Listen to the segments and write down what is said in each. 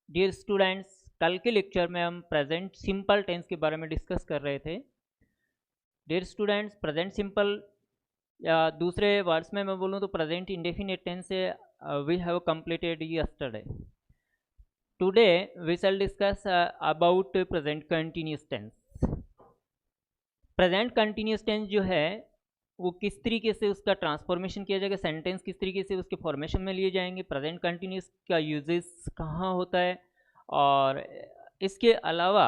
Dear students, कल के lecture में हम प्रेजेंट सिंपल टेंस के बारे में डिस्कस कर रहे थे। डियर स्टूडेंट्स, प्रेजेंट सिंपल या दूसरे वर्ड्स में मैं बोलूँ तो प्रेजेंट इंडेफिनिट टेंस से we have completed yesterday. Today we shall discuss about present continuous tense. Present continuous tense जो है वो किस तरीके से उसका ट्रांसफॉर्मेशन किया जाएगा, सेंटेंस किस तरीके से उसके फॉर्मेशन में लिए जाएंगे, प्रेजेंट कंटिन्यूस का यूजेस कहाँ होता है, और इसके अलावा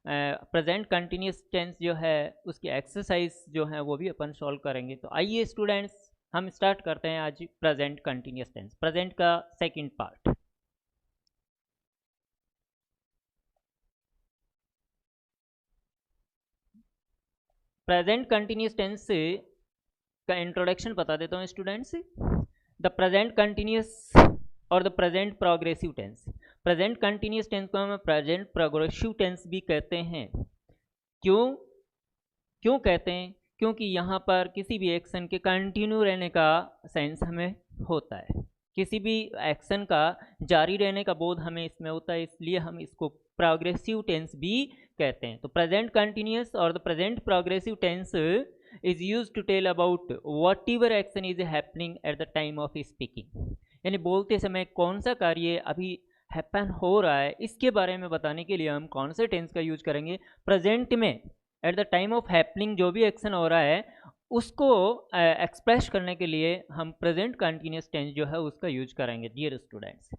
प्रेजेंट कंटिन्यूस टेंस जो है उसकी एक्सरसाइज जो है वो भी अपन सॉल्व करेंगे। तो आइए स्टूडेंट्स, हम स्टार्ट करते हैं आज प्रेजेंट कंटिन्यूस टेंस, प्रेजेंट का second part. Present continuous tense का इंट्रोडक्शन बता देता हूँ स्टूडेंट्स। द प्रेजेंट कंटिन्यूस और the present progressive tense. Present continuous tense को हम प्रेजेंट प्रोग्रेसिव टेंस भी कहते हैं। क्यों कहते हैं? क्योंकि यहाँ पर किसी भी एक्शन के कंटिन्यू रहने का सेंस हमें होता है, किसी भी एक्शन का जारी रहने का बोध हमें इसमें होता है, इसलिए हम इसको प्रोग्रेसिव टेंस भी कहते हैं। तो प्रेजेंट कंटिन्यूस और the present progressive tense is used to tell about whatever action is happening at the time of speaking। यानी बोलते समय कौन सा कार्य अभी हैपन हो रहा है, इसके बारे में बताने के लिए हम कौन से टेंस का यूज करेंगे? प्रेजेंट में eight the time of happening जो भी एक्शन हो रहा है उसको एक्सप्रेस करने के लिए हम प्रेजेंट कंटिन्यूस टेंस जो है उसका यूज करेंगे डियर स्टूडेंट्स।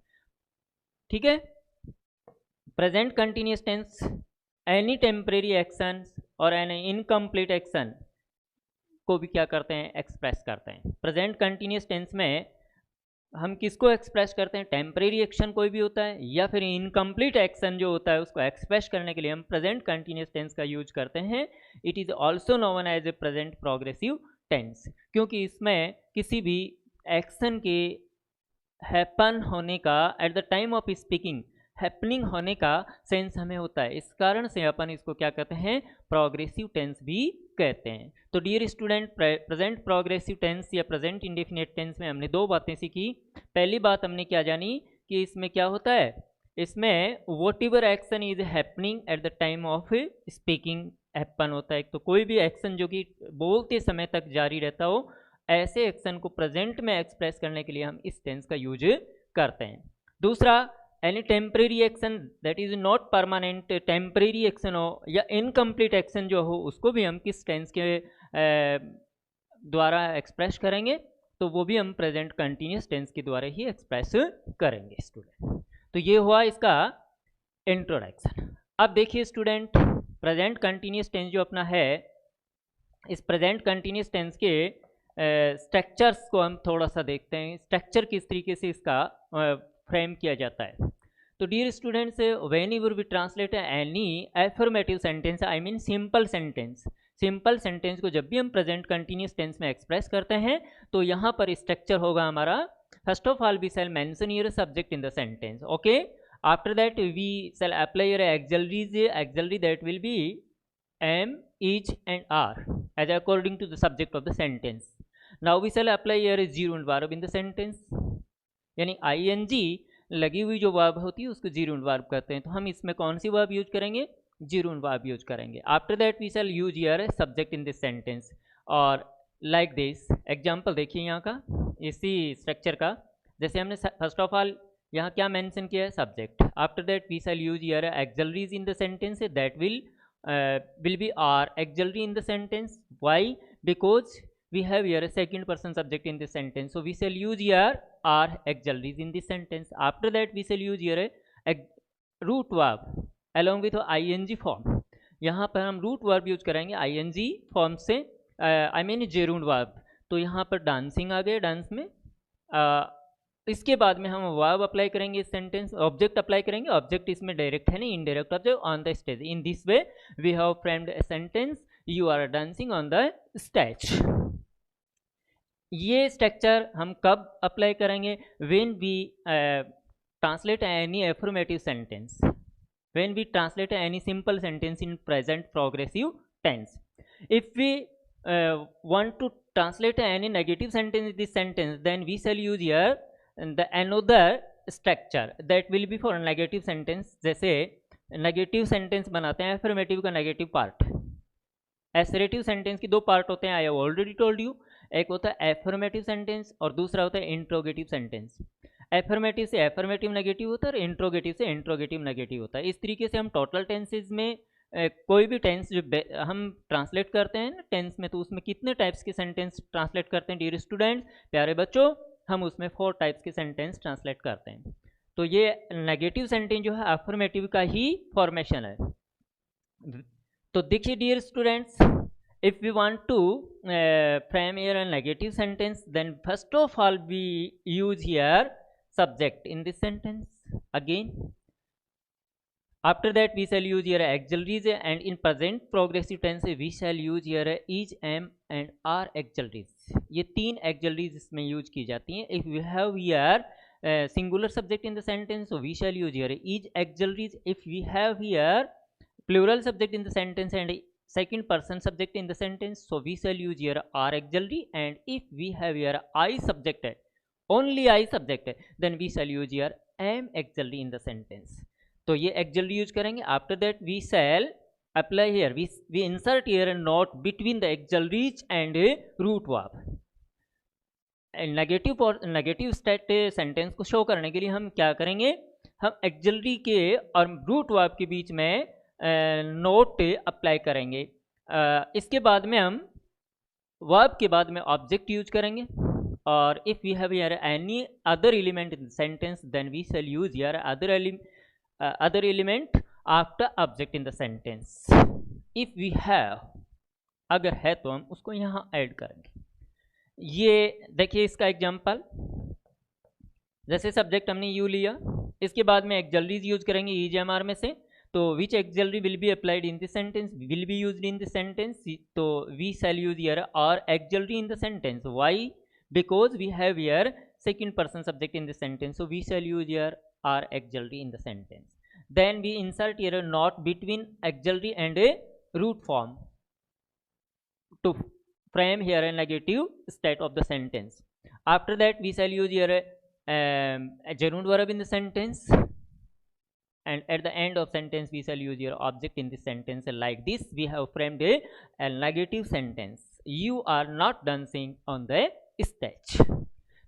ठीक है, present continuous tense any temporary action और एनी इनकम्प्लीट एक्शन को भी क्या करते हैं? एक्सप्रेस करते हैं। प्रेजेंट कंटिन्यूस टेंस में हम किसको एक्सप्रेस करते हैं? टेम्परेरी एक्शन कोई भी होता है या फिर इनकम्प्लीट एक्शन जो होता है उसको एक्सप्रेस करने के लिए हम प्रेजेंट कंटिन्यूस टेंस का यूज करते हैं। It is also known as a present progressive tense, क्योंकि इसमें किसी भी एक्शन के हैपन होने का at the time of speaking happening होने का सेंस हमें होता है। इस कारण से अपन इसको क्या कहते हैं? प्रोग्रेसिव टेंस भी कहते हैं। तो dear student, present progressive tense या प्रेजेंट इंडेफिनिट टेंस में हमने दो बातें सीखी। पहली बात हमने क्या जानी कि इसमें क्या होता है? इसमें what ever action is happening at the time of speaking happen होता है। तो कोई भी एक्शन जो कि बोलते समय तक जारी रहता हो, ऐसे एक्शन को प्रेजेंट में एक्सप्रेस करने के लिए हम इस टेंस का यूज करते हैं। दूसरा, any temporary action that is not permanent, temporary action हो या इनकम्प्लीट एक्शन जो हो उसको भी हम किस टेंस के द्वारा एक्सप्रेस करेंगे? तो वो भी हम प्रेजेंट कंटिन्यूस टेंस के द्वारा ही एक्सप्रेस करेंगे स्टूडेंट। तो ये हुआ इसका इंट्रोडक्शन। अब देखिए स्टूडेंट, प्रेजेंट कंटिन्यूस टेंस जो अपना है, इस प्रेजेंट कंटिन्यूस टेंस के स्ट्रक्चर्स को हम थोड़ा सा देखते हैं। स्ट्रक्चर किस तरीके से इसका फ्रेम किया जाता है। तो dear students, whenever we translate any affirmative sentence, I mean simple sentence, simple sentence को जब भी हम प्रेजेंट कंटिन्यूस टेंस में एक्सप्रेस करते हैं तो यहाँ पर स्ट्रक्चर होगा हमारा, first of all we shall mention your subject in the sentence, okay. After that we shall apply your auxiliary that will be am, is and are as according to the subject of the sentence. Now we shall apply here a gerund verb in the sentence, यानी ing लगी हुई जो verb होती है उसको gerund verb कहते हैं। तो हम इसमें कौन सी वर्ब यूज करेंगे? gerund verb यूज करेंगे। After that we shall use here a subject in this sentence, और लाइक दिस एग्जांपल देखिए यहाँ का, इसी स्ट्रक्चर का। जैसे हमने फर्स्ट ऑफ ऑल यहाँ क्या मेंशन किया है? Subject. After that we shall use here auxiliaries in the sentence, that will be are auxiliary in the sentence. Why? Because we have here a second person subject in this sentence, so we shall use here are auxiliaries in this sentence. After that we shall use here a root verb along with ing form। यहाँ पर हम root verb use करेंगे ing form से, I mean gerund verb। तो यहाँ पर dancing आ गया dance में। इसके बाद में हम वर्ब अप्लाई करेंगे, इस सेंटेंस ऑब्जेक्ट अप्लाई करेंगे। ऑब्जेक्ट इसमें डायरेक्ट है नहीं, indirect object on the stage. In this way we have framed a sentence, you are dancing on the stage. ये स्ट्रक्चर हम कब अप्लाई करेंगे? When we translate any affirmative sentence, when we translate any simple sentence in present progressive tense. If we want to translate any negative sentence in this sentence, then we shall use here the another structure that will be for negative sentence. जैसे negative sentence बनाते हैं, affirmative का negative part. Assertive sentence की दो part होते हैं, I have already told you. एक होता है एफर्मेटिव सेंटेंस और दूसरा होता है इंट्रोगेटिव सेंटेंस। एफर्मेटिव से एफर्मेटिव नेगेटिव होता है और इंट्रोगेटिव से इंट्रोगेटिव नेगेटिव होता है। इस तरीके से हम टोटल टेंसेज में कोई भी टेंस जो हम ट्रांसलेट करते हैं टेंस में, तो उसमें कितने टाइप्स के सेंटेंस ट्रांसलेट करते हैं डियर स्टूडेंट, प्यारे बच्चों? हम उसमें 4 टाइप्स के सेंटेंस ट्रांसलेट करते हैं। तो ये नेगेटिव सेंटेंस जो है एफर्मेटिव का ही फॉर्मेशन है। तो देखिए dear students, if we want to frame here a negative sentence, then first of all we use here subject in this sentence. Again, after that we shall use here auxiliaries, and in present progressive tense we shall use here is, am and are auxiliaries. ये 3 auxiliaries इसमें use की जाती हैं। If we have here singular subject in the sentence, so we shall use here is auxiliaries. If we have here plural subject in the sentence and second person subject in the sentence, so we shall use here are auxiliary. And if we have here I subject, only I subject, then we shall use here am auxiliary in the sentence. तो ये auxiliary use करेंगे। After that we shall apply here, we insert here a note between the auxiliaries and root verb. Negative state sentence को show करने के लिए हम क्या करेंगे, हम auxiliary के और रूट वर्ब के बीच में नोट अप्लाई करेंगे। इसके बाद में हम वर्ब के बाद में ऑब्जेक्ट यूज करेंगे। और if we have here any other element in the sentence, then we shall use here other element after object in the sentence. If we have, अगर है तो हम उसको यहाँ ऐड करेंगे। ये देखिए इसका एग्जाम्पल, जैसे सब्जेक्ट हमने यू लिया, इसके बाद में ऑक्सिलरीज यूज करेंगे इज एम आर में से। तो विच auxiliary will be applied in the sentence, will be used in the sentence? तो we shall use here are auxiliary in the sentence. Why? Because we have here second person subject in the sentence, so we shall use here are auxiliary in the sentence. Then we insert here a not between auxiliary and a root form to frame here a negative state of the sentence. After that we shall use here a gerund verb in the sentence, and at the end of sentence we shall use your object in this sentence. Like this we have framed a negative sentence, you are not dancing on the stage.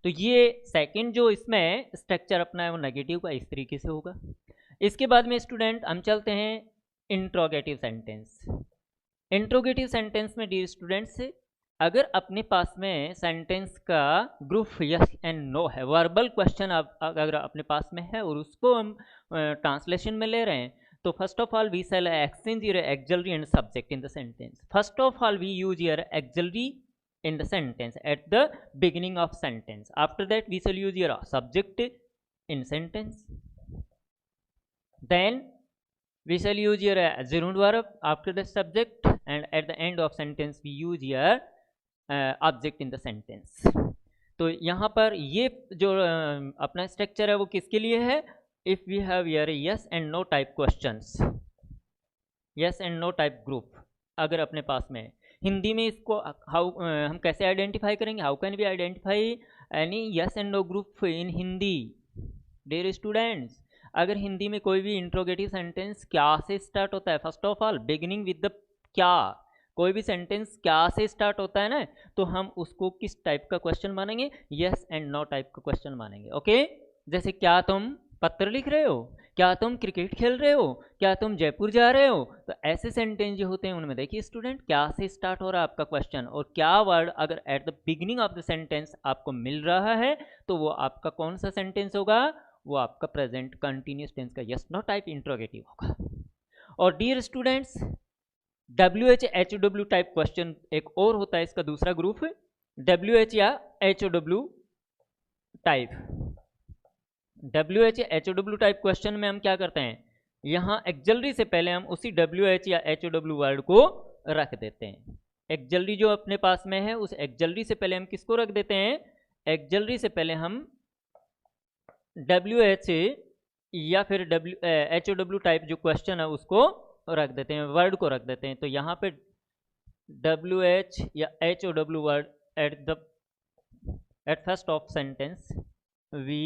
तो ये second जो इसमें structure अपना है वो negative का इस तरीके से होगा। इसके बाद में स्टूडेंट हम चलते हैं इंट्रोगेटिव सेंटेंस। इंट्रोगेटिव सेंटेंस में डियर स्टूडेंट्स, अगर अपने पास में सेंटेंस का ग्रुप यस एंड नो है, वर्बल क्वेश्चन अगर अपने पास में है और उसको हम ट्रांसलेशन में ले रहे हैं, तो first of all we shall exchange your auxiliary and subject in the sentence. First of all we use your auxiliary in the sentence at the beginning of sentence. After that we shall use your subject in sentence. Then we shall use your gerund verb after the subject, and at the end of sentence we use your object in the sentence. तो यहाँ पर ये जो अपना structure है वो किसके लिए है? If we have here yes and no type questions, yes and no type group अगर अपने पास में है, हिंदी में इसको हाउ हम कैसे आइडेंटिफाई करेंगे? How can we identify any yes and no group in Hindi? Dear students, अगर हिंदी में कोई भी इंट्रोगेटिव सेंटेंस क्या से स्टार्ट होता है, first of all beginning with the क्या, कोई भी सेंटेंस क्या से स्टार्ट होता है ना, तो हम उसको किस टाइप का क्वेश्चन मानेंगे? यस एंड नो टाइप का क्वेश्चन मानेंगे. ओके, जैसे क्या तुम पत्र लिख रहे हो, क्या तुम क्रिकेट खेल रहे हो, क्या तुम जयपुर जा रहे हो, तो ऐसे सेंटेंस जो होते हैं उनमें देखिए स्टूडेंट क्या से स्टार्ट हो रहा है आपका क्वेश्चन, और क्या वर्ड अगर at the beginning of the sentence आपको मिल रहा है तो वो आपका कौन सा सेंटेंस होगा? वो आपका प्रेजेंट कंटिन्यूस टेंस का यस नो टाइप इंट्रोगेटिव होगा. और dear students, WH-HW type question एक और होता है, इसका दूसरा ग्रुप WH या HW type. WH-HW type question में हम क्या करते हैं? यहाँ ऑक्सिलरी से पहले हम उसी WH या HW वर्ड को रख देते हैं. ऑक्सिलरी जो अपने पास में है उस ऑक्सिलरी से पहले हम किसको रख देते हैं? ऑक्सिलरी से पहले हम WH या फिर HW टाइप जो क्वेश्चन है उसको रख देते हैं, वर्ड को रख देते हैं. तो यहाँ पे WH या HW word at first of sentence we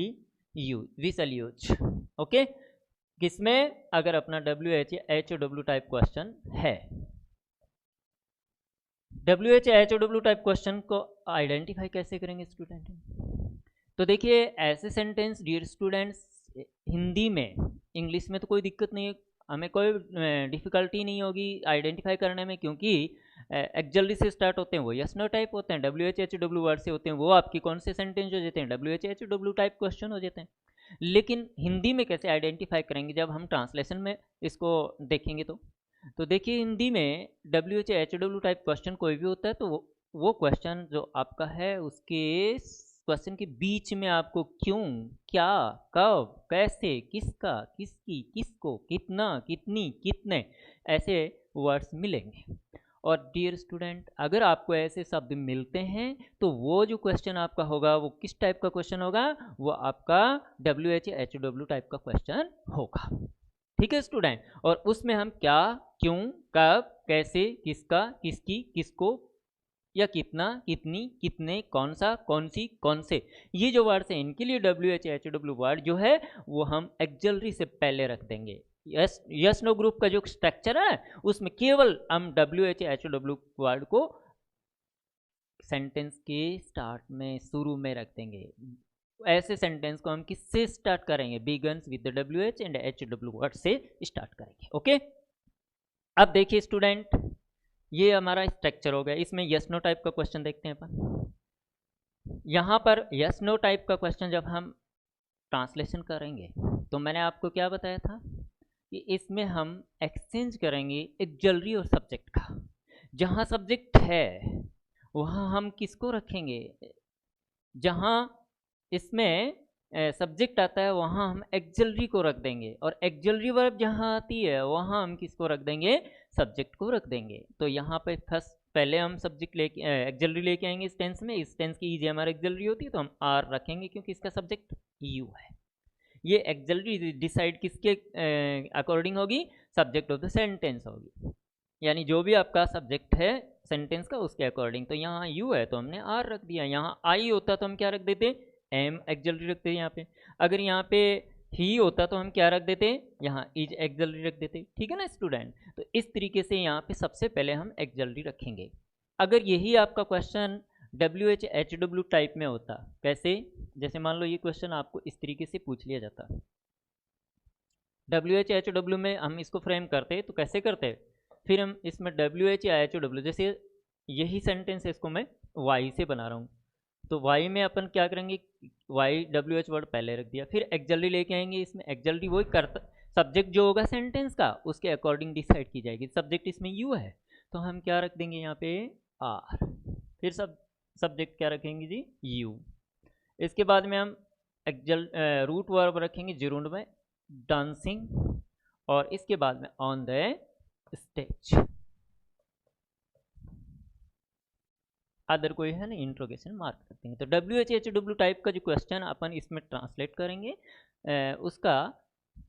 use, we shall use. Okay, किसमें? अगर अपना WH टाइप क्वेश्चन है। WH टाइप क्वेश्चन को आइडेंटिफाई कैसे करेंगे स्टूडेंट? तो देखिए ऐसे सेंटेंस डियर स्टूडेंट्स हिंदी में, इंग्लिश में तो कोई दिक्कत नहीं है, हमें कोई डिफ़िकल्टी नहीं होगी आइडेंटिफाई करने में, क्योंकि एक्जल्दी से स्टार्ट होते हैं वो यस नो टाइप होते हैं, WH वर्ड से होते हैं, वो आपकी कौन से सेंटेंस हो जाते हैं? WH टाइप क्वेश्चन हो जाते हैं। लेकिन हिंदी में कैसे आइडेंटिफाई करेंगे जब हम ट्रांसलेशन में इसको देखेंगे? तो देखिए हिंदी में WH टाइप क्वेश्चन कोई भी होता है तो वो क्वेश्चन जो आपका है उसके क्वेश्चन के बीच में आपको क्यों, क्या, कब, कैसे, किसका, किसकी, किसको, कितना, कितनी, कितने, ऐसे वर्ड्स मिलेंगे। और डियर स्टूडेंट अगर आपको ऐसे शब्द मिलते हैं तो वो जो क्वेश्चन आपका होगा वो किस टाइप का क्वेश्चन होगा? वो आपका WH टाइप का क्वेश्चन होगा। ठीक है स्टूडेंट, और उसमें हम क्या, क्यों, कब, कैसे, किसका, किसकी, किसको या कितना, कितनी, कितने, कौन सा, कौन सी, कौन से, ये जो वर्ड्स हैं इनके लिए WH वर्ड जो है वो हम एक्जलरी से पहले रख देंगे। यस नो ग्रुप का जो स्ट्रक्चर है उसमें केवल हम WH वर्ड को सेंटेंस के स्टार्ट में, शुरू में रख देंगे। ऐसे सेंटेंस को हम किससे स्टार्ट करेंगे? Begins with the WH and HW word से स्टार्ट करेंगे। ओके, अब देखिए स्टूडेंट ये हमारा स्ट्रक्चर हो गया। इसमें यस नो टाइप का क्वेश्चन देखते हैं अपन। यहाँ पर यस नो टाइप का क्वेश्चन जब हम ट्रांसलेशन करेंगे तो मैंने आपको क्या बताया था कि इसमें हम एक्सचेंज करेंगे एक्जलरी और सब्जेक्ट का। जहाँ सब्जेक्ट है वहाँ हम किसको रखेंगे? जहाँ इसमें सब्जेक्ट आता है वहाँ हम एक्जलरी को रख देंगे, और एक्जलरी वर्ब जहाँ आती है वहाँ हम किसको रख देंगे? सब्जेक्ट को रख देंगे। तो यहाँ पे फर्स्ट पहले हम सब्जेक्ट लेके एक्जलरी लेके आएंगे इस टेंस में। इस टेंस की EGMR एक्जलरी होती है तो हम आर रखेंगे क्योंकि इसका सब्जेक्ट यू है। ये एक्जलरी डिसाइड किसके अकॉर्डिंग होगी? सब्जेक्ट ऑफ द सेंटेंस होगी, यानी जो भी आपका सब्जेक्ट है सेंटेंस का उसके अकॉर्डिंग। तो यहाँ यू है तो हमने आर रख दिया। यहाँ आई होता तो हम क्या रख देते? एम एक्जलरी रखते हैं यहाँ पे। अगर यहाँ पे ही होता तो हम क्या रख देते? यहाँ इज एक्जलरी रख देते। ठीक है ना स्टूडेंट? तो इस तरीके से यहाँ पे सबसे पहले हम एक्जलरी रखेंगे। अगर यही आपका क्वेश्चन WH टाइप में होता, कैसे? जैसे मान लो ये क्वेश्चन आपको इस तरीके से पूछ लिया जाता, WH में हम इसको फ्रेम करते तो कैसे करते? फिर हम इसमें WH जैसे यही सेंटेंस है इसको मैं वाई से बना रहा हूँ तो वाई में अपन क्या करेंगे? वाई WH वर्ड पहले रख दिया, फिर एक्जलरी लेके आएंगे। इसमें एक्जलरी वही करता, सब्जेक्ट जो होगा सेंटेंस का उसके अकॉर्डिंग डिसाइड की जाएगी। सब्जेक्ट इसमें यू है तो हम क्या रख देंगे यहाँ पे? आर। फिर सब्जेक्ट क्या रखेंगे जी? यू। इसके बाद में हम रूट वर्ब रखेंगे जिरुंड में डांसिंग, और इसके बाद में ऑन द स्टेज। अदर कोई है ना इंट्रोगेशन मार्क करते हैं। तो WH टाइप का जो क्वेश्चन अपन इसमें ट्रांसलेट करेंगे उसका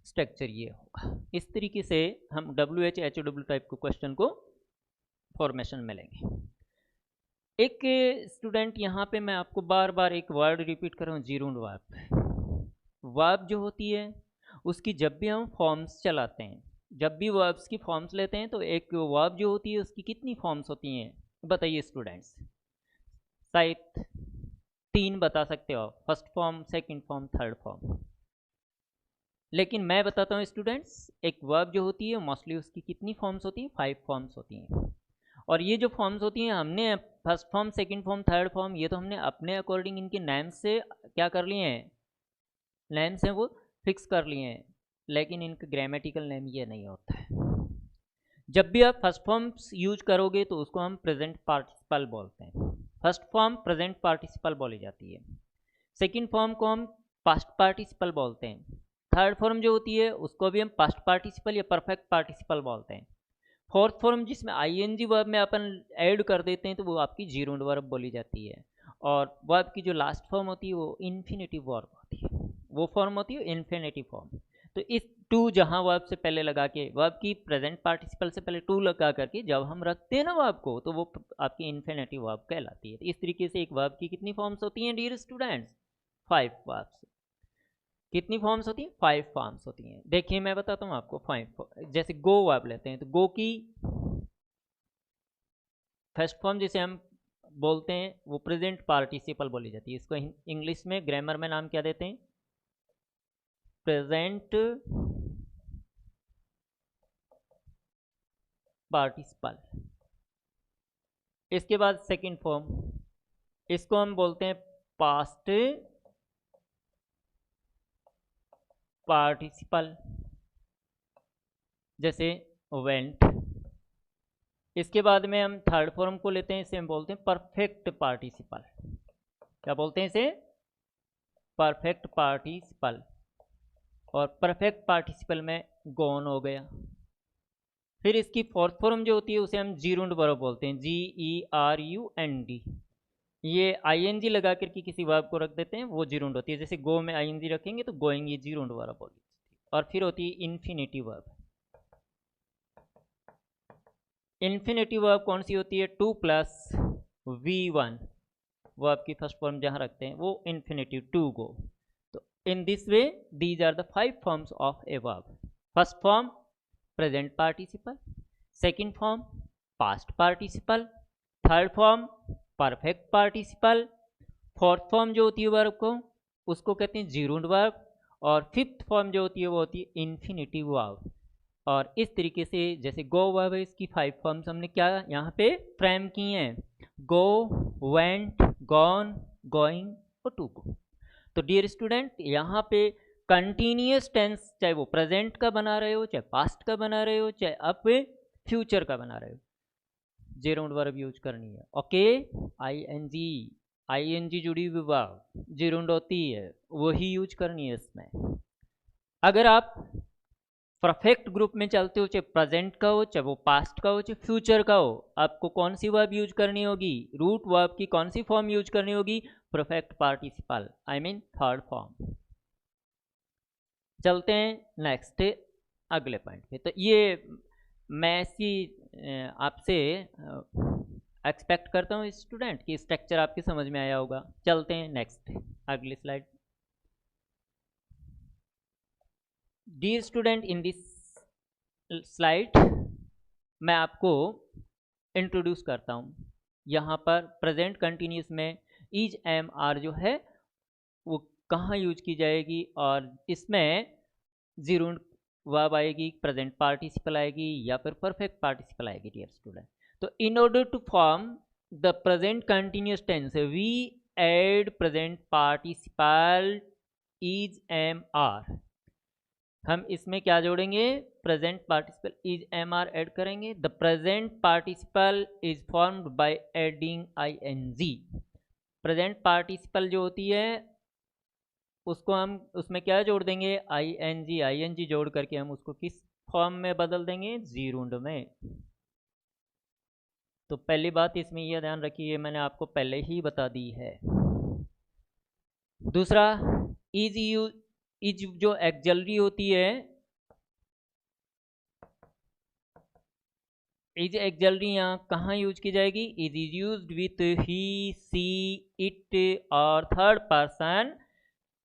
स्ट्रक्चर ये होगा। इस तरीके से हम WH टाइप के क्वेश्चन को फॉर्मेशन में लेंगे। एक स्टूडेंट यहाँ पे मैं आपको बार बार एक वर्ड रिपीट कर रहा हूँ, जीरोंड वर्ब। वर्ब जो होती है उसकी जब भी हम फॉर्म्स चलाते हैं, जब भी वर्ब्स की फॉर्म्स लेते हैं तो एक वर्ब जो होती है उसकी कितनी फॉर्म्स होती हैं? बताइए स्टूडेंट्स, शायद 3 बता सकते हो, first form, second form, third form. लेकिन मैं बताता हूँ स्टूडेंट्स, एक वर्ब जो होती है मोस्टली उसकी कितनी फॉर्म्स होती हैं? 5 फॉर्म्स होती हैं। और ये जो फॉर्म्स होती हैं हमने first form, second form, third form, ये तो हमने अपने अकॉर्डिंग इनके नेम से क्या कर लिए हैं? नेम से वो फिक्स कर लिए हैं, लेकिन इनका ग्रामेटिकल नेम ये नहीं होता है। जब भी आप फर्स्ट फॉर्म्स यूज करोगे तो उसको हम प्रेजेंट पार्टिसिपल बोलते हैं। फर्स्ट फॉर्म प्रेजेंट पार्टिसिपल बोली जाती है, सेकंड फॉर्म को हम पास्ट पार्टिसिपल बोलते हैं, थर्ड फॉर्म जो होती है उसको भी हम पास्ट पार्टिसिपल या परफेक्ट पार्टिसिपल बोलते हैं, फोर्थ फॉर्म जिसमें ING वर्ब में अपन ऐड कर देते हैं तो वो आपकी जीरोंड वर्ब बोली जाती है, और वर्ब की जो लास्ट फॉर्म होती है वो इन्फिनेटिव वर्ब होती है, वो फॉर्म होती है इन्फिनेटिव फॉर्म। तो इस टू जहाँ वर्ब से पहले लगा के, वर्ब की प्रेजेंट पार्टिसिपल से पहले टू लगा करके जब हम रखते हैं ना वर्ब को तो वो आपकी इन्फिनेटिव वर्ब कहलाती है। तो इस तरीके से एक वर्ब की कितनी फॉर्म्स होती हैं डियर स्टूडेंट्स? 5 वर्ब्स। कितनी फॉर्म्स होती हैं? 5 फॉर्म्स होती हैं। देखिए मैं बताता हूँ आपको 5। जैसे गो आप लेते हैं तो गो की फर्स्ट फॉर्म जिसे हम बोलते हैं वो प्रेजेंट पार्टिसिपल बोली जाती है। इसको इंग्लिश में ग्रामर में नाम क्या देते हैं? Present participle. इसके बाद सेकंड फॉर्म, इसको हम बोलते हैं पास्ट पार्टिसिपल, जैसे वेंट। इसके बाद में हम थर्ड फॉर्म को लेते हैं, इसे हम बोलते हैं परफेक्ट पार्टिसिपल। क्या बोलते हैं इसे? Perfect participle. और परफेक्ट पार्टिसिपल में गॉन हो गया। फिर इसकी फोर्थ फॉर्म जो होती है उसे हम जीरूंड वर्ब बोलते हैं, GERUND। ये ING लगा करके किसी वर्ब को रख देते हैं, वो जीरूंड होती है। जैसे गो में ING रखेंगे तो गोइंग, ये जीरूंड वर्ब होगी। और फिर होती है इन्फिनिटिव वर्ब। इन्फिनिटिव वर्ब कौन सी होती है? 2 + V1 वर्ब की फर्स्ट फॉर्म जहाँ रखते हैं वो इन्फिनिटिव, टू गो। तो in this way these are the 5 forms of a verb. First form present participle, second form past participle, third form perfect participle, fourth form जो होती है verb को उसको कहते हैं जीरूंड वर्ब, और फिफ्थ फॉर्म जो होती है वो होती है इन्फिनिटिव वर्ब। और इस तरीके से जैसे गो वर्ब है, इसकी 5 फॉर्म्स हमने क्या यहाँ पे फ्रेम की हैं? गो, वेंट, गॉन, गोइंग और टू गो। तो डियर स्टूडेंट, यहाँ पे कंटिन्यूस टेंस चाहे वो प्रेजेंट का बना रहे हो, चाहे पास्ट का बना रहे हो, चाहे अब फ्यूचर का बना रहे हो, जीरोंड वर्ब यूज करनी है। ओके, ING जुड़ी हुई वर्ब जीरोंड होती है, वही यूज करनी है इसमें। अगर आप परफेक्ट ग्रुप में चलते हो, चाहे प्रेजेंट का हो, चाहे वो पास्ट का हो, चाहे फ्यूचर का हो, आपको कौन सी वर्ब यूज करनी होगी? रूट वर्ब की कौन सी फॉर्म यूज करनी होगी? Perfect participle, I mean third form. चलते हैं नेक्स्ट अगले पॉइंट पे। तो ये मैं ऐसी आपसे एक्सपेक्ट करता हूँ स्टूडेंट कि स्ट्रक्चर आपकी समझ में आया होगा। चलते हैं नेक्स्ट अगली slide. Dear student, in this slide मैं आपको इंट्रोड्यूस करता हूँ। यहाँ पर प्रेजेंट कंटिन्यूस में इज, एम, आर जो है वो कहाँ यूज की जाएगी, और इसमें जीरोंड वर्ब आएगी, प्रेजेंट पार्टिसिपल आएगी, या फिर परफेक्ट पार्टिसिपल आएगी। डियर स्टूडेंट, तो in order to form the present continuous tense we add present participle is, am, are. हम इसमें क्या जोड़ेंगे? Present participle is, am, R add करेंगे। The present participle is formed by adding ING। Present participle जो होती है उसको हम उसमें क्या जोड़ देंगे? ING जोड़ करके हम उसको किस फॉर्म में बदल देंगे? जीरोंड में। तो पहली बात इसमें यह ध्यान रखिए, मैंने आपको पहले ही बता दी है। दूसरा, इज जो एक्सलरी होती है, इज एक्सलरी यहाँ कहाँ यूज की जाएगी? Is used with he, she, it और थर्ड पर्सन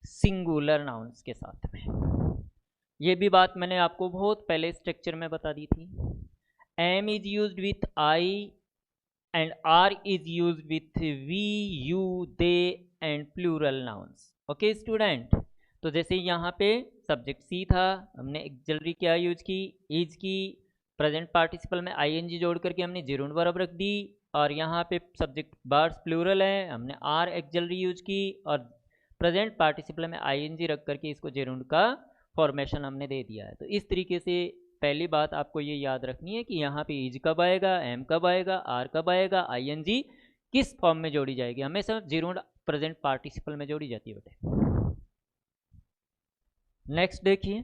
सिंगुलर नाउन्स के साथ में। ये भी बात मैंने आपको बहुत पहले स्ट्रक्चर में बता दी थी। Am is used with I and are is used with we, you, they and plural nouns. Okay student, तो जैसे यहाँ पे सब्जेक्ट सी था, हमने एक्सलरी क्या यूज की? इज की। प्रेजेंट पार्टिसिपल में ING जोड़ करके हमने जीरोंड वर्ब रख दी, और यहाँ पे सब्जेक्ट बर्ड्स प्लूरल है, हमने आर एक्सलरी यूज की, और प्रेजेंट पार्टिसिपल में ING रख करके इसको जीरोंड का फॉर्मेशन हमने दे दिया है। तो इस तरीके से पहली बात आपको ये याद रखनी है कि यहाँ पे इज कब आएगा, एम कब आएगा, आर कब आएगा, ING किस फॉर्म में जोड़ी जाएगी। हमेशा जीरोंड प्रेजेंट पार्टिसिपल में जोड़ी जाती है बेटे। नेक्स्ट देखिए,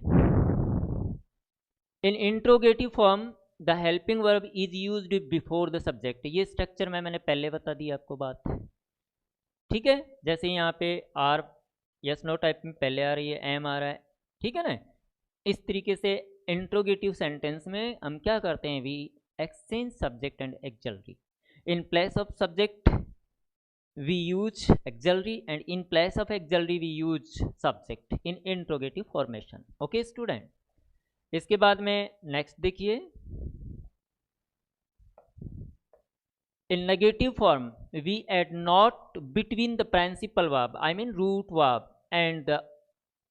in interrogative form the helping verb is used before the subject. ये स्ट्रक्चर में मैंने पहले बता दी आपको बात, ठीक है। जैसे यहाँ पे आर यस नो टाइप में पहले आ रही है, एम आ रहा है, ठीक है ना। इस तरीके से इंट्रोगेटिव सेंटेंस में हम क्या करते हैं? We exchange subject and auxiliary. In place of subject we use auxiliary, and in place of auxiliary we use subject in interrogative formation. Okay student, इसके बाद में नेक्स्ट देखिए, in negative form we add not between the principal verb, I mean root verb, and the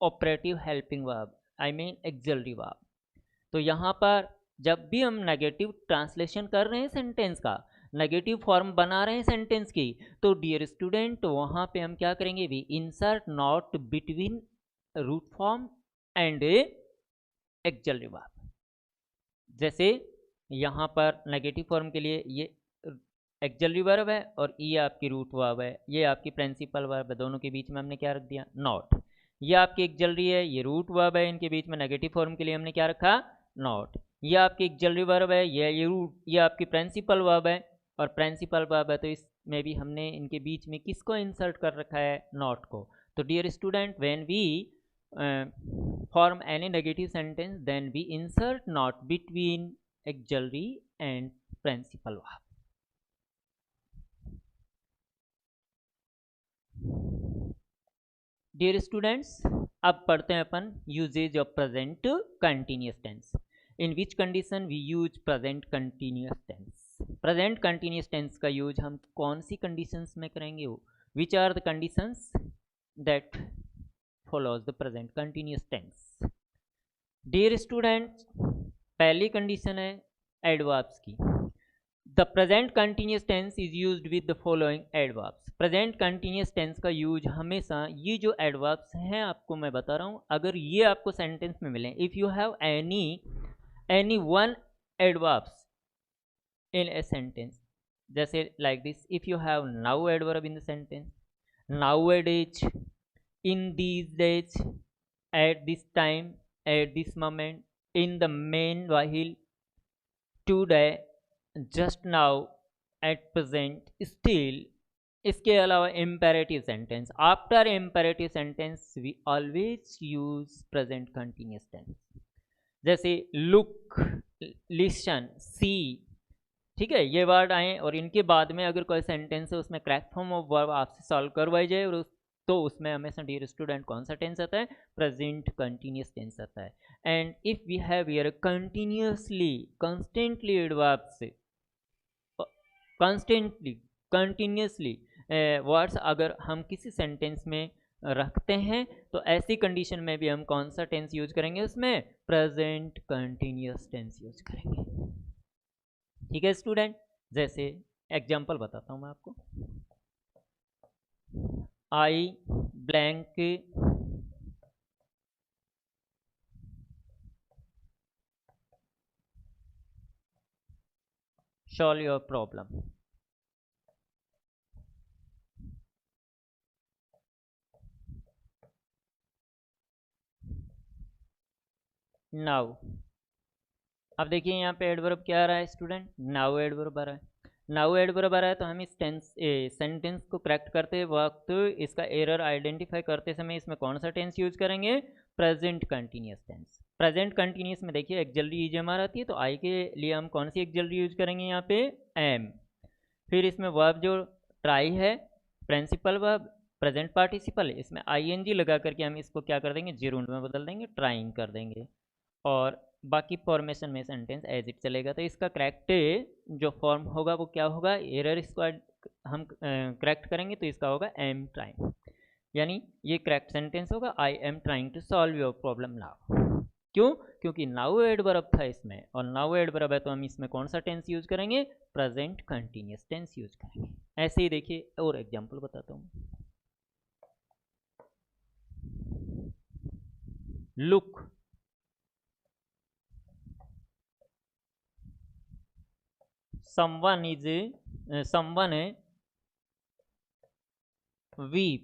operative helping verb, I mean auxiliary verb. तो यहाँ पर जब भी हम नेगेटिव ट्रांसलेशन कर रहे हैं सेंटेंस का, नेगेटिव फॉर्म बना रहे हैं सेंटेंस की, तो डियर स्टूडेंट वहाँ पे हम क्या करेंगे, we insert not between root form and actual verb. जैसे यहाँ पर नेगेटिव फॉर्म के लिए ये एक्चुअल वर्ब है और ये आपकी रूट वर्ब है, ये आपकी प्रिंसिपल वर्ब है, दोनों के बीच में हमने क्या रख दिया, नॉट। ये आपकी एक्चुअल है, ये रूट वर्ब है, इनके बीच में नेगेटिव फॉर्म के लिए हमने क्या रखा, नॉट। ये आपकी एक्चुअल वर्ब है, ये रूट, ये आपकी प्रिंसिपल वर्ब है और प्रिंसिपल वर्ब है, तो इसमें भी हमने इनके बीच में किसको इंसर्ट कर रखा है, नॉट को। तो dear student when we form any negative sentence then we insert not between auxiliary and principal verb. Dear students, अब पढ़ते हैं अपन uses of present continuous tense. In which condition we use present continuous tense. Present continuous tense का use हम कौन सी conditions में करेंगे, वो which are the conditions that follows the present continuous tense। dear students, पहली कंडीशन है adverbs की। the present continuous tense is used with the following adverbs। present continuous tense का यूज हमेशा, ये जो एडवर्ब्स हैं आपको मैं बता रहा हूँ, अगर ये आपको सेंटेंस में मिले, if you have any one adverbs in a sentence, जैसे like this, if you have now adverb in the sentence, nowadays, in these days, at this time, at this moment, in the meanwhile, today, just now, at present, still। इसके अलावा imperative sentence, after imperative sentence we always use present continuous tense। जैसे look, listen, see, ठीक है, ये word आए और इनके बाद में अगर कोई सेंटेंस है उसमें करेक्ट फॉर्म ऑफ वर्ब आपसे सॉल्व करवाई जाए और तो उसमें हमेशा डियर स्टूडेंट कौन सा टेंस आता है, प्रेजेंट कंटिन्यूअस टेंस आता है। And if we have here continuously, constantly adverbs, constantly, continuously words अगर हम किसी सेंटेंस में रखते हैं तो ऐसी कंडीशन में भी हम कौन सा टेंस यूज करेंगे, उसमें प्रेजेंट कंटिन्यूअस टेंस यूज करेंगे। ठीक है स्टूडेंट, जैसे एग्जांपल बताता हूं मैं आपको, I blank solve your problem। Now अब देखिए यहाँ पे एडवर्ब क्या आ रहा है स्टूडेंट, नाउ एडवर्ब आ रहा है। नाउ एडवर्ब आ रहा है तो हम इस सेंटेंस को करेक्ट करते वक्त इसका एरर आइडेंटिफाई करते समय इसमें कौन सा टेंस यूज करेंगे, present continuous tense. Present continuous में देखिए एक्चुअली ईज हमारा आती है, तो आई के लिए हम कौन सी एक्चुअली यूज करेंगे, यहाँ पे एम। फिर इसमें वर्ब जो ट्राई है, प्रिंसिपल वर्ब, प्रेजेंट पार्टिसिपल, इसमें आईएनजी लगा करके हम इसको क्या कर देंगे, जेरूंड में बदल देंगे, ट्राइंग कर देंगे, और बाकी फॉर्मेशन में सेंटेंस एज इट चलेगा। तो इसका करेक्ट जो फॉर्म होगा वो क्या होगा, एरर इसको हम करेक्ट करेंगे तो इसका होगा एम ट्राइंग, यानी ये करेक्ट सेंटेंस होगा, I am trying to solve your problem now. क्यों, क्योंकि नाउ एडवर्ब था इसमें, और नाउ एडवर्ब है तो हम इसमें कौन सा टेंस यूज करेंगे, प्रेजेंट कंटिन्यूअस टेंस यूज करेंगे। ऐसे ही देखिए और एग्जांपल बताता हूँ, लुक, someone weep।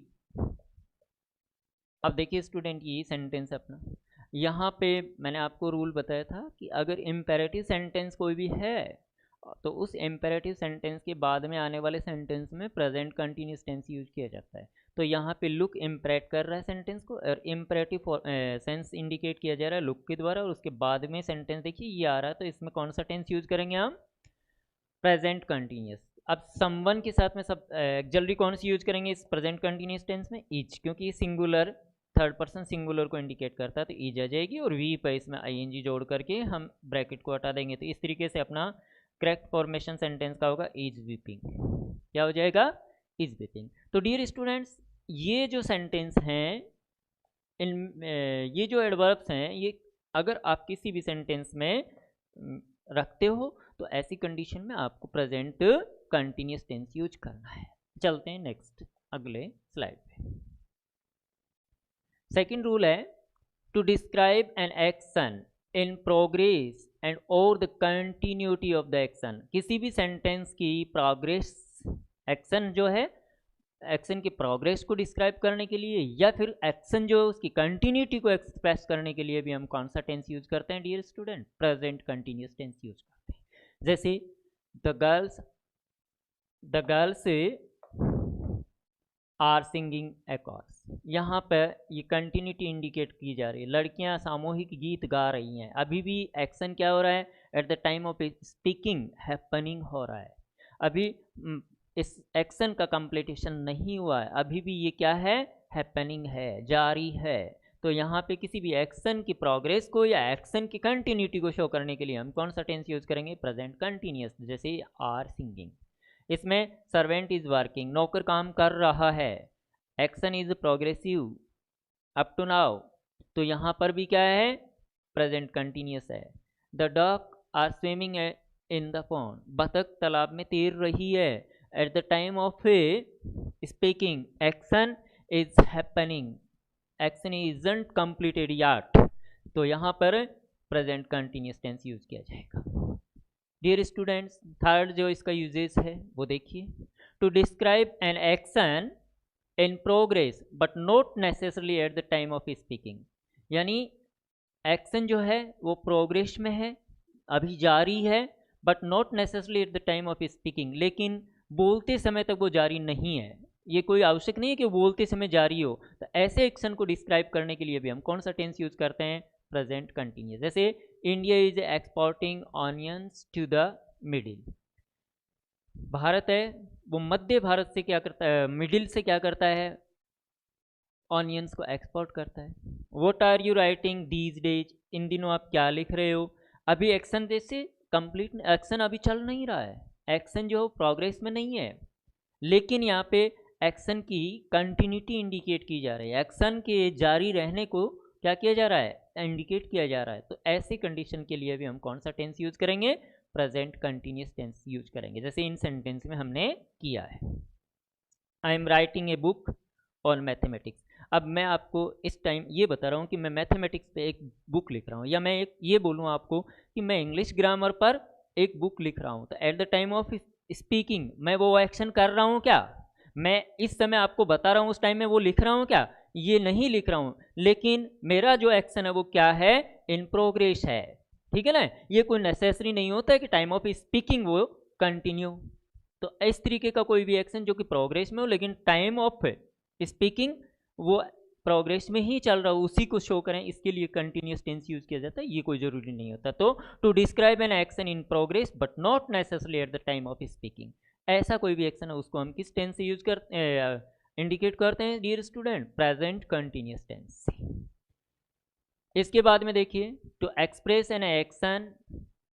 अब देखिए स्टूडेंट ये सेंटेंस अपना, यहाँ पे मैंने आपको रूल बताया था कि अगर इम्पेरेटिव सेंटेंस कोई भी है तो उस इम्पेरेटिव सेंटेंस के बाद में आने वाले सेंटेंस में प्रेजेंट कंटिन्यूअस टेंस यूज किया जाता है। तो यहाँ पे लुक इम्परेट कर रहा है सेंटेंस को, और इम्परेटिव सेंस इंडिकेट किया जा रहा है लुक के द्वारा, और उसके बाद में सेंटेंस देखिए ये आ रहा है, तो इसमें कौन सा टेंस यूज करेंगे हम, प्रेजेंट कंटिन्यूअस। अब समवन के साथ में सब ऑक्सिलरी कौन सी यूज करेंगे इस प्रेजेंट कंटिन्यूस टेंस में? इज, क्योंकि ये सिंगुलर थर्ड पर्सन सिंगुलर को इंडिकेट करता है, तो इज आ जाएगी और वी पर इसमें आईएनजी जोड़ करके हम ब्रैकेट को हटा देंगे। तो इस तरीके से अपना करेक्ट फॉर्मेशन सेंटेंस का होगा इज वीपिंग। क्या हो जाएगा? Is weeping. तो डियर स्टूडेंट्स, ये जो सेंटेंस हैं, ये जो एडवर्ब्स हैं, ये अगर आप किसी भी सेंटेंस में रखते हो तो ऐसी कंडीशन में आपको प्रेजेंट कंटिन्यूस टेंस यूज करना है। चलते हैं नेक्स्ट अगले स्लाइड पे। सेकंड रूल है to describe an action in progress and और the continuity of the action. किसी भी सेंटेंस की प्रोग्रेस, एक्शन जो है, एक्शन की प्रोग्रेस को डिस्क्राइब करने के लिए या फिर एक्शन जो उसकी कंटिन्यूटी को एक्सप्रेस करने के लिए भी हम कौन सा टेंस यूज करते हैं dear student? Present continuous tense use करते हैं। जैसे the girls are singing a chorus, यहाँ पर ये कंटिन्यूटी इंडिकेट की जा रही है, लड़कियाँ सामूहिक गीत गा रही हैं। अभी भी एक्शन क्या हो रहा है? At the time of speaking happening हो रहा है। अभी इस एक्शन का कंप्लीटेशन नहीं हुआ है, अभी भी ये क्या है? हैपनिंग है, जारी है। तो यहाँ पे किसी भी एक्शन की प्रोग्रेस को या एक्शन की कंटिन्यूटी को शो करने के लिए हम कौन सा टेंस यूज करेंगे? Present continuous. जैसे आर सिंगिंग, इसमें सर्वेंट इज वर्किंग, नौकर काम कर रहा है। Action is progressive up to now, तो यहाँ पर भी क्या है? प्रेजेंट कंटिन्यूअस है। The duck are swimming in the pond, बतख तालाब में तैर रही है। At the time of speaking action is happening, action isn't completed yet, तो यहाँ पर प्रेजेंट कंटिन्यूअस टेंस यूज किया जाएगा। डियर स्टूडेंट्स, थर्ड जो इसका यूजेस है वो देखिए, to describe an action in progress but not necessarily at the time of speaking, यानी एक्शन जो है वो प्रोग्रेस में है, अभी जारी है, but not necessarily at the time of speaking, लेकिन बोलते समय तक वो जारी नहीं है। ये कोई आवश्यक नहीं है कि बोलते समय जारी हो। तो ऐसे एक्शन को डिस्क्राइब करने के लिए भी हम कौन सा टेंस यूज करते हैं? Present continuous. जैसे India is exporting onions to the middle, Bharat है वो मध्य भारत से क्या करता है? मिडिल से क्या करता है? ऑनियंस को एक्सपोर्ट करता है। What are you writing these days, इन दिनों आप क्या लिख रहे हो? अभी एक्शन जैसे कंप्लीट, एक्शन अभी चल नहीं रहा है, एक्शन जो प्रोग्रेस में नहीं है, लेकिन यहाँ पे एक्शन की कंटिन्यूटी इंडिकेट की जा रही है, एक्शन के जारी रहने को क्या किया जा रहा है? इंडिकेट किया जा रहा है। तो ऐसी कंडीशन के लिए भी हम कौन सा टेंस यूज करेंगे? प्रेजेंट कंटिन्यूअस टेंस यूज करेंगे, जैसे इन सेंटेंस में हमने किया है। I am writing a book on mathematics. अब मैं आपको इस टाइम ये बता रहा हूँ कि मैं मैथमेटिक्स पे एक बुक लिख रहा हूँ, या मैं एक ये बोलूँ आपको कि मैं इंग्लिश ग्रामर पर एक बुक लिख रहा हूँ। तो eight the time of speaking मैं वो एक्शन कर रहा हूँ क्या? मैं इस समय आपको बता रहा हूँ उस टाइम में वो लिख रहा हूँ क्या? ये नहीं लिख रहा हूँ, लेकिन मेरा जो एक्शन है वो क्या है? इन प्रोग्रेस है। ठीक है ना? ये कोई नेसेसरी नहीं होता है कि टाइम ऑफ स्पीकिंग वो कंटिन्यू। तो इस तरीके का कोई भी एक्शन जो कि प्रोग्रेस में हो लेकिन टाइम ऑफ स्पीकिंग वो प्रोग्रेस में ही चल रहा हो, उसी को शो करें, इसके लिए कंटिन्यूस टेंस यूज किया जाता है। ये कोई जरूरी नहीं होता। तो to describe an action in progress but not necessarily at the time of speaking, ऐसा कोई भी एक्शन है उसको हम किस टेंस से यूज करते इंडिकेट करते हैं dear student? Present continuous tense. इसके बाद में देखिए, to express an action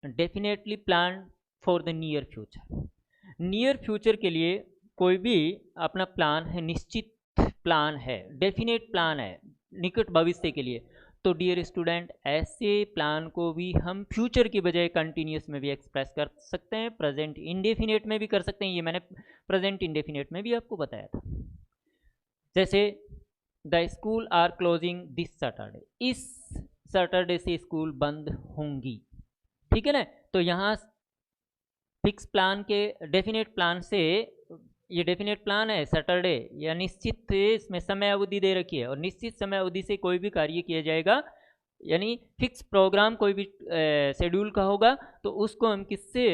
definitely plan for the near future. Near future के लिए कोई भी अपना प्लान है, निश्चित प्लान है, डेफिनेट प्लान है निकट भविष्य के लिए, तो डियर स्टूडेंट ऐसे प्लान को भी हम फ्यूचर की बजाय कंटिन्यूस में भी एक्सप्रेस कर सकते हैं, प्रेजेंट इंडेफिनेट में भी कर सकते हैं। ये मैंने प्रेजेंट इंडेफिनेट में भी आपको बताया था। जैसे the school are closing this Saturday, इस सैटरडे से स्कूल बंद होंगी। ठीक है ना? तो यहाँ फिक्स प्लान के डेफिनेट प्लान से, ये डेफिनेट प्लान है सैटरडे, या निश्चित इसमें समय अवधि दे रखी है और निश्चित समय अवधि से कोई भी कार्य किया जाएगा, यानी फिक्स प्रोग्राम कोई भी शेड्यूल का होगा, तो उसको हम किससे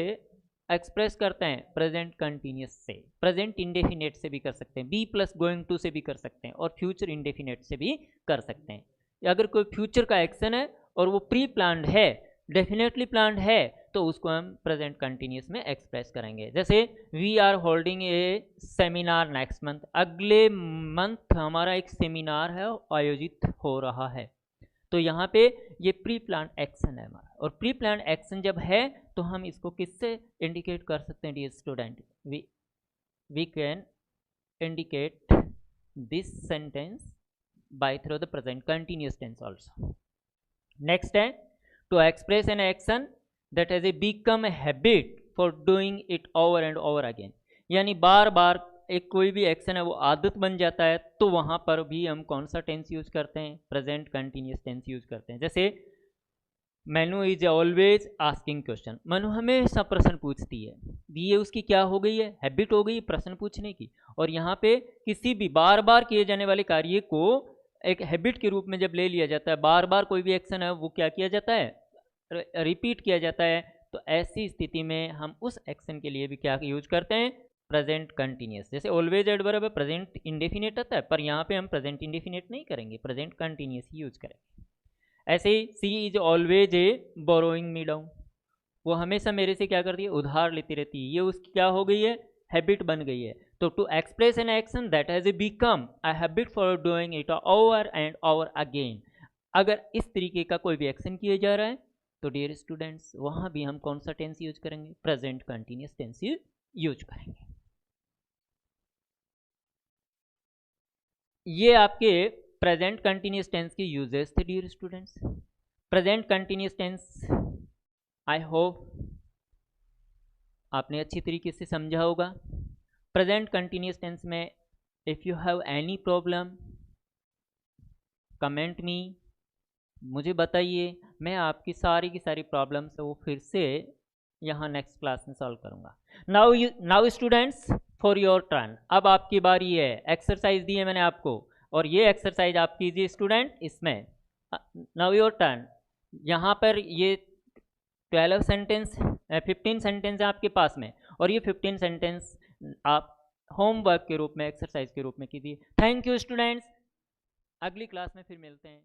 एक्सप्रेस करते हैं? प्रेजेंट कंटिन्यूस से। प्रेजेंट इंडेफिनेट से भी कर सकते हैं, बी प्लस गोइंग टू से भी कर सकते हैं, और फ्यूचर इंडेफिनेट से भी कर सकते हैं। अगर कोई फ्यूचर का एक्शन है और वो प्री प्लान्ड है, डेफिनेटली प्लान्ड है, तो उसको हम प्रेजेंट कंटिन्यूस में एक्सप्रेस करेंगे। जैसे we are holding a seminar next month, अगले मंथ हमारा एक सेमिनार है आयोजित हो रहा है। तो यहाँ पे ये प्री प्लान एक्शन है हमारा, और प्री प्लान एक्शन जब है तो हम इसको किससे इंडिकेट कर सकते हैं dear student? We can indicate this sentence by through the present continuous tense also. Next है to express an action that has a become a habit for doing it over and over again, यानी बार बार एक कोई भी action है वो आदत बन जाता है, तो वहां पर भी हम कौन सा टेंस यूज करते हैं? प्रेजेंट कंटिन्यूस टेंस यूज करते हैं। जैसे Manu is always asking question, Manu हमेशा प्रश्न पूछती है, ये उसकी क्या हो गई है? हैबिट हो गई प्रश्न पूछने की। और यहाँ पे किसी भी बार बार किए जाने वाले कार्य को एक हैबिट के रूप में जब ले लिया जाता है, बार बार कोई भी एक्शन है वो क्या किया जाता है? रिपीट किया जाता है। तो ऐसी स्थिति में हम उस एक्शन के लिए भी क्या यूज करते हैं? Present continuous. जैसे ऑलवेज एडवर्ब है, प्रेजेंट इंडेफिनेट आता है, पर यहाँ पे हम प्रेजेंट इंडेफिनेट नहीं करेंगे, प्रेजेंट कंटिन्यूस ही यूज करेंगे। ऐसे ही she is always a boring me down, वो हमेशा मेरे से क्या करती है? उधार लेती रहती है। ये उसकी क्या हो गई है? हैबिट बन गई है। तो to express an action that has become a habit for doing it over and over again, अगर इस तरीके का कोई भी एक्शन किया जा रहा है तो डियर स्टूडेंट्स वहां भी हम कौन सा टेंस यूज करेंगे? प्रेजेंट कंटिन्यूस टेंस यूज करेंगे। ये आपके प्रेजेंट कंटिन्यूस टेंस के यूजेस थे dear students. Present continuous tense I hope आपने अच्छी तरीके से समझा होगा। प्रेजेंट कंटिन्यूस टेंस में if you have any problem comment me, मुझे बताइए, मैं आपकी सारी की सारी प्रॉब्लम्स वो फिर से यहाँ नेक्स्ट क्लास में सॉल्व करूँगा। Now students for your turn, अब आपकी बारी है। एक्सरसाइज दी है मैंने आपको, और ये एक्सरसाइज आप कीजिए स्टूडेंट। इसमें नाउ योर टर्न, यहाँ पर ये 15 सेंटेंस है आपके पास में, और ये 15 सेंटेंस आप होमवर्क के रूप में, एक्सरसाइज के रूप में कीजिए। थैंक यू स्टूडेंट्स, अगली क्लास में फिर मिलते हैं।